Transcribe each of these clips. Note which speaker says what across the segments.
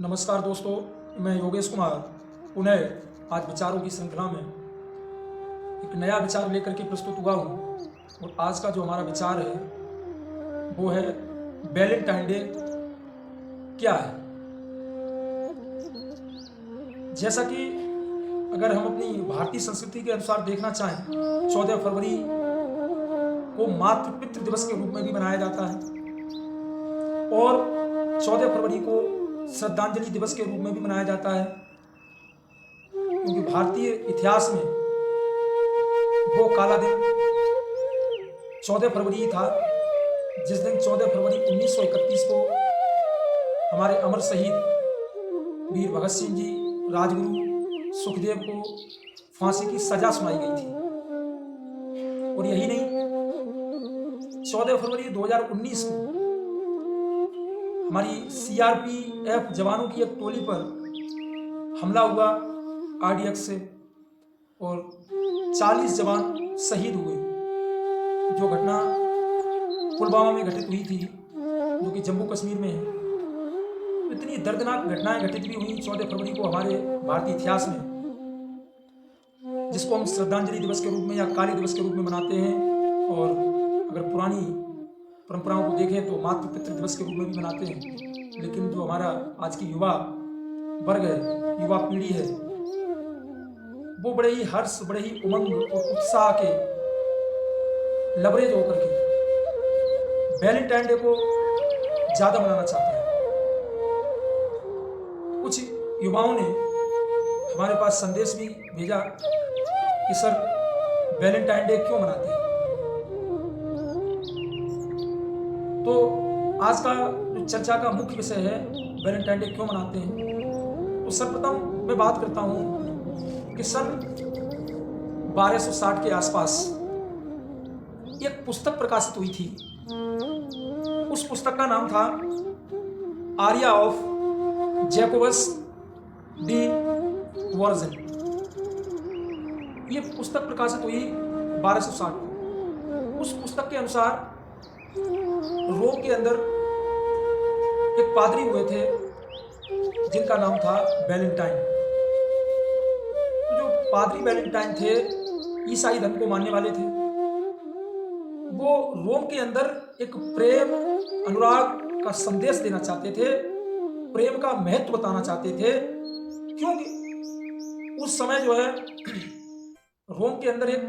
Speaker 1: नमस्कार दोस्तों, मैं योगेश कुमार पुनः आज विचारों की श्रृंखला में एक नया विचार लेकर के प्रस्तुत हुआ हूँ। और आज का जो हमारा विचार है वो है वैलेंटाइन डे क्या है। जैसा कि अगर हम अपनी भारतीय संस्कृति के अनुसार देखना चाहें, 14 फरवरी को मातृ पितृ दिवस के रूप में भी मनाया जाता है और 14 फरवरी को श्रद्धांजलि दिवस के रूप में भी मनाया जाता है, क्योंकि भारतीय इतिहास में वो काला दिन 14 फरवरी ही था जिस दिन 14 फरवरी 1931 को हमारे अमर शहीद वीर भगत सिंह जी, राजगुरु सुखदेव को फांसी की सजा सुनाई गई थी। और यही नहीं, 14 फरवरी 2019 को हमारी सीआरपीएफ जवानों की एक टोली पर हमला हुआ आरडीएक्स से और 40 जवान शहीद हुए। जो घटना पुलवामा में घटित हुई थी, जो कि जम्मू कश्मीर में है। इतनी दर्दनाक घटनाएं घटित भी हुई 14 फरवरी को हमारे भारतीय इतिहास में, जिसको हम श्रद्धांजलि दिवस के रूप में या काली दिवस के रूप में मनाते हैं। और अगर पुरानी परंपराओं को देखें तो मातृ पितृ दिवस के रूप में भी मनाते हैं। लेकिन जो हमारा आज की युवा वर्ग है, युवा पीढ़ी है, वो बड़े ही हर्ष, बड़े ही उमंग और उत्साह के लबरेज होकर के वैलेंटाइन डे को ज्यादा मनाना चाहते हैं। कुछ युवाओं ने हमारे पास संदेश भी भेजा कि सर वैलेंटाइन डे क्यों मनाते हैं। तो आज का जो चर्चा का मुख्य विषय है वैलेंटाइन डे क्यों मनाते हैं। तो सर्वप्रथम मैं बात करता हूं कि सन 1260 के आसपास एक पुस्तक प्रकाशित हुई थी। उस पुस्तक का नाम था Arya of Jacobus D version. ये पुस्तक प्रकाशित हुई 1260 को। उस पुस्तक के अनुसार रोम के अंदर एक पादरी हुए थे जिनका नाम था वैलेंटाइन। तो जो पादरी वैलेंटाइन थे, ईसाई धर्म को मानने वाले थे। वो रोम के अंदर एक प्रेम अनुराग का संदेश देना चाहते थे, प्रेम का महत्व बताना चाहते थे। क्योंकि उस समय जो है रोम के अंदर एक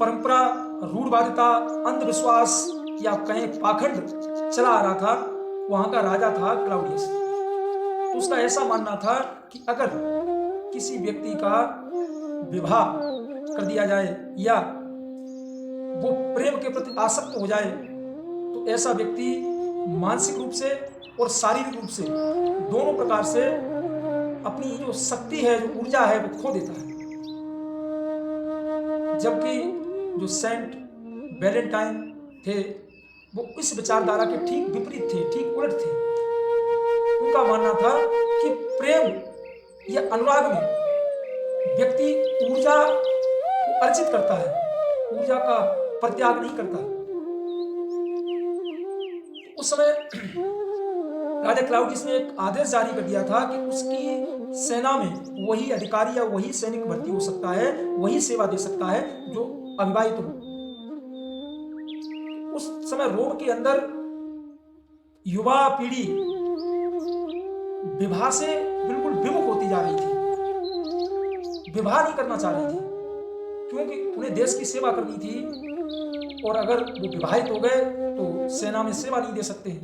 Speaker 1: परंपरा, रूढ़वादिता, अंधविश्वास या कहें पाखंड चला आ रहा था। वहां का राजा था क्लाउडियस। तो उसका ऐसा मानना था कि अगर किसी व्यक्ति का विवाह कर दिया जाए या वो प्रेम के प्रति आसक्त हो जाए तो ऐसा व्यक्ति मानसिक रूप से और शारीरिक रूप से दोनों प्रकार से अपनी जो शक्ति है, जो ऊर्जा है, वो खो देता है। जबकि जो सेंट वैलेंटाइन थे वो इस विचारधारा के ठीक विपरीत थे, ठीक उलट थे। उनका मानना था कि प्रेम या अनुराग में व्यक्ति ऊर्जा को अर्जित करता है, ऊर्जा का परित्याग नहीं करता। उस समय राजा क्लाउडियस ने एक आदेश जारी कर दिया था कि उसकी सेना में वही अधिकारी या वही सैनिक भर्ती हो सकता है, वही सेवा दे सकता है जो अविवाहित हो। उस समय रोम के अंदर युवा पीढ़ी विवाह से बिल्कुल विमुख होती जा रही थी, विवाह नहीं करना चाह रही थी, क्योंकि उन्हें देश की सेवा करनी थी। और अगर वो विवाहित हो गए तो सेना में सेवा नहीं दे सकते हैं।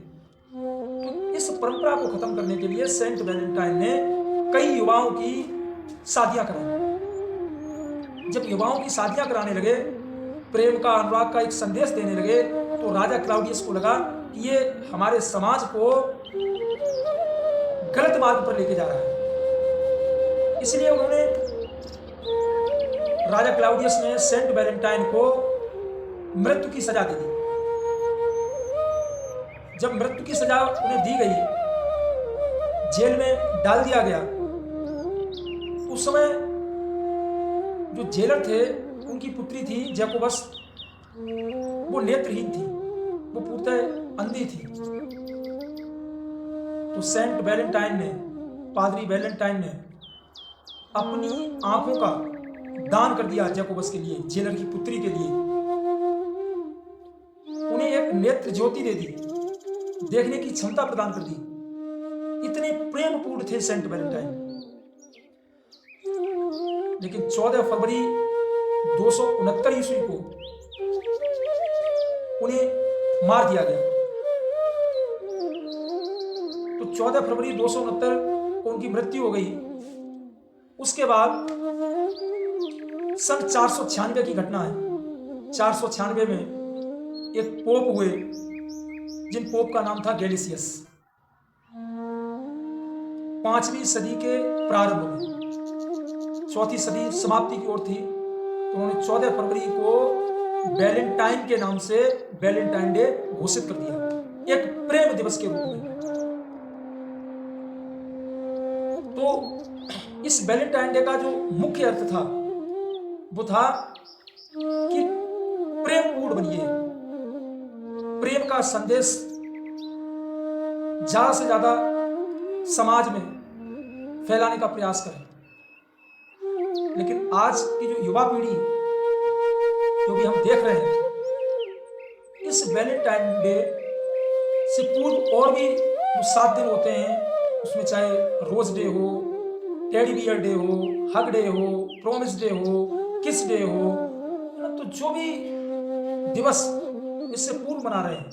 Speaker 1: तो इस परंपरा को खत्म करने के लिए सेंट वैलेंटाइन ने कई युवाओं की शादियां कराई। जब युवाओं की शादियां कराने लगे, प्रेम का, अनुराग का एक संदेश देने लगे, तो राजा क्लाउडियस को लगा कि ये हमारे समाज को गलत मार्ग पर लेके जा रहा है। इसलिए उन्होंने, राजा क्लाउडियस ने सेंट वैलेंटाइन को मृत्यु की सजा दे दी। जब मृत्यु की सजा उन्हें दी गई, जेल में डाल दिया गया, उस समय जो जेलर थे उनकी पुत्री थी जैकोबस, वो नेत्रहीन थी, वो पूर्णतः अंधी थी। तो सेंट वैलेंटाइन ने पादरी वैलेंटाइन ने अपनी आंखों का दान कर दिया जैकोबस के लिए, जेलर की पुत्री के लिए। उन्हें एक नेत्र ज्योति दे दी, देखने की क्षमता प्रदान कर दी। इतने प्रेमपूर्ण थे सेंट वैलेंटाइन। लेकिन 14 फरवरी 269 ईस्वी को उन्हें मार दिया गया। तो 14 फरवरी 269 को उनकी मृत्यु हो गई। उसके बाद सन 496 की घटना है। 496 में एक पोप हुए, जिन पोप का नाम था गैलिसियस। 5वीं सदी के प्रारंभ में, 4वीं सदी समाप्ति की ओर थी, तो उन्होंने 14 फरवरी को वैलेंटाइन के नाम से वैलेंटाइन डे घोषित कर दिया, एक प्रेम दिवस के रूप में। तो इस वैलेंटाइन डे का जो मुख्य अर्थ था वो था कि प्रेमपूर्ण बनिए, प्रेम का संदेश ज्यादा से ज्यादा समाज में फैलाने का प्रयास करें। लेकिन आज की जो युवा पीढ़ी जो भी हम देख रहे हैं, इस वैलेंटाइन डे से पूर्व और भी जो 7 दिन होते हैं, उसमें चाहे रोज डे हो, टेडी बियर डे हो, हग डे हो, प्रॉमिस डे हो, किस डे हो, तो जो भी दिवस इससे पूर्व मना रहे हैं,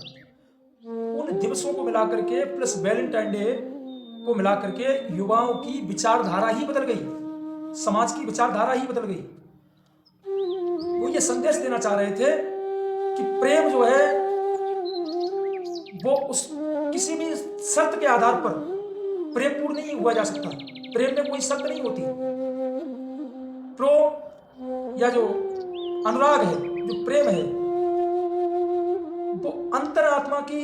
Speaker 1: उन दिवसों को मिलाकर के प्लस वैलेंटाइन डे को मिलाकर के युवाओं की विचारधारा ही बदल गई, समाज की विचारधारा ही बदल गई। वो ये संदेश देना चाह रहे थे कि प्रेम जो है वो उस किसी भी शर्त के आधार पर प्रेम पूर्ण नहीं हुआ जा सकता। प्रेम में कोई शर्त नहीं होती। या जो अनुराग है, जो प्रेम है, वो अंतरात्मा की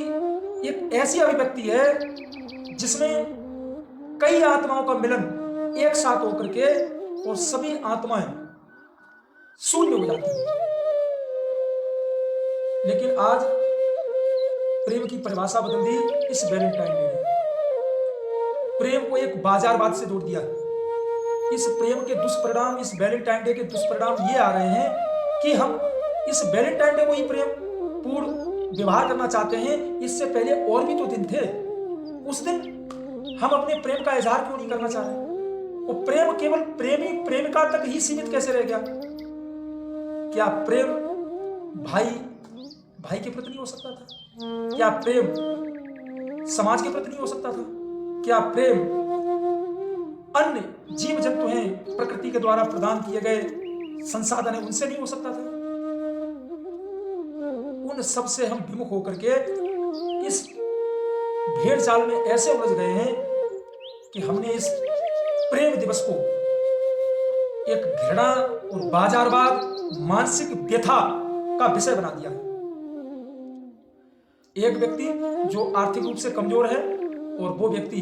Speaker 1: एक ऐसी अभिव्यक्ति है जिसमें कई आत्माओं का मिलन एक साथ होकर के और सभी आत्माएं शून्य हो जाती हैं। लेकिन आज प्रेम की परिभाषा बदल दी इस वैलेंटाइन डे ने। प्रेम को एक बाजारवाद से जोड़ दिया। इस प्रेम के दुष्परिणाम, इस वैलेंटाइन डे के दुष्परिणाम ये आ रहे हैं कि हम इस वैलेंटाइन डे को ही प्रेम पूर्ण व्यवहार करना चाहते हैं। इससे पहले और भी तो दिन थे, उस दिन हम अपने प्रेम का इजहार क्यों नहीं करना चाह रहे? वो प्रेम केवल प्रेमी प्रेमिका तक ही सीमित कैसे रह गया? क्या प्रेम भाई भाई के प्रति नहीं हो सकता था? क्या प्रेम समाज के प्रति नहीं हो सकता था? क्या प्रेम अन्य जीव जंतु हैं, प्रकृति के द्वारा प्रदान किए गए संसाधन है, उनसे नहीं हो सकता था? उन सब से हम विमुख होकर के इस भेड़ चाल में ऐसे उलझ गए हैं कि हमने इस प्रेम दिवस को एक घृणा और बाजारवाद, मानसिक व्यथा का विषय बना दिया है। एक व्यक्ति जो आर्थिक रूप से कमजोर है और वो व्यक्ति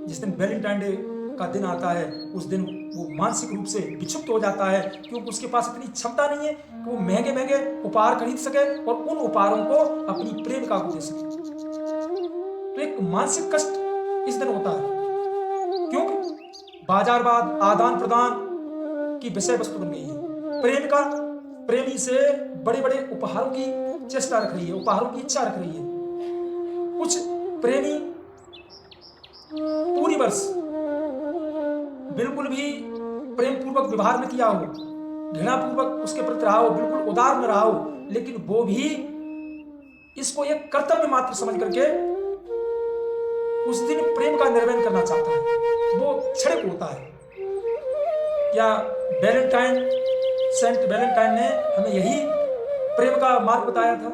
Speaker 1: जिस दिन वैलेंटाइन डे का दिन आता है, उस दिन वो मानसिक रूप से विक्षुब्ध हो जाता है, क्योंकि उसके पास इतनी क्षमता नहीं है कि वो महंगे महंगे उपहार खरीद सके और उन उपहारों को अपनी प्रेमिका को दे सके। तो एक मानसिक कष्ट इस दिन होता है, क्योंकि बाजारवाद, आदान प्रदान की विषय वस्तु बन गई है। प्रेमिका प्रेमी से बड़े बड़े उपहारों की चेष्टा रख रही है, उपहारों की इच्छा रख रही है। कुछ प्रेमी पूरी वर्ष बिल्कुल भी प्रेम पूर्वक व्यवहार में किया हो, घृणा पूर्वक उसके प्रति रहा हो, बिल्कुल उदार में रहा हो, लेकिन वो भी इसको एक कर्तव्य मात्र समझ करके उस दिन प्रेम का निर्वहन करना चाहता है। वो क्षणिक होता है। क्या सेंट वैलेंटाइन ने हमें यही प्रेम का मार्ग बताया था?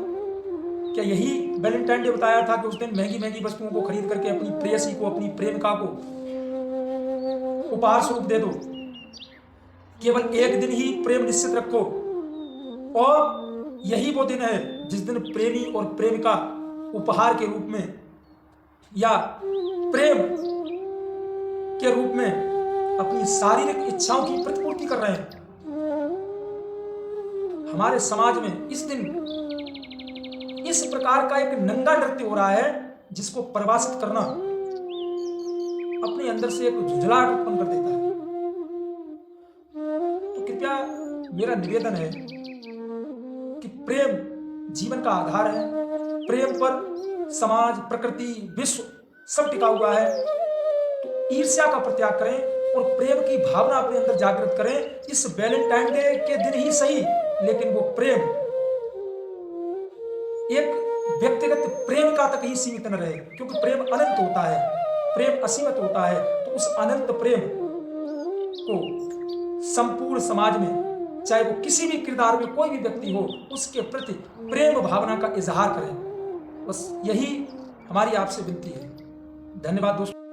Speaker 1: क्या यही वैलेंटाइन डे बताया था कि उस दिन महंगी महंगी वस्तुओं को खरीद करके अपनी प्रेयसी को, अपनी प्रेमिका को उपहार स्वरूप दे दो? केवल एक दिन ही प्रेम निश्चित रखो, और यही वो दिन है जिस दिन प्रेमी और प्रेमिका उपहार के रूप में या प्रेम के रूप में अपनी शारीरिक इच्छाओं की प्रतिपूर्ति कर रहे हैं। हमारे समाज में इस दिन इस प्रकार का एक नंगा नृत्य हो रहा है जिसको परिभाषित करना अपने अंदर से एक झुंझलाहट उत्पन्न कर देता है। तो कृपया मेरा निवेदन है कि प्रेम जीवन का आधार है। प्रेम पर समाज, प्रकृति, विश्व सब टिका हुआ है। तो ईर्ष्या का परित्याग करें और प्रेम की भावना अपने अंदर जागृत करें। इस वैलेंटाइन डे के दिन ही सही, लेकिन वो प्रेम एक व्यक्तिगत प्रेमिका तक ही सीमित न रहे, क्योंकि प्रेम अनंत होता है, प्रेम असीमित होता है। तो उस अनंत प्रेम को संपूर्ण समाज में, चाहे वो किसी भी किरदार में कोई भी व्यक्ति हो, उसके प्रति प्रेम भावना का इजहार करें। बस यही हमारी आपसे विनती है। धन्यवाद दोस्तों।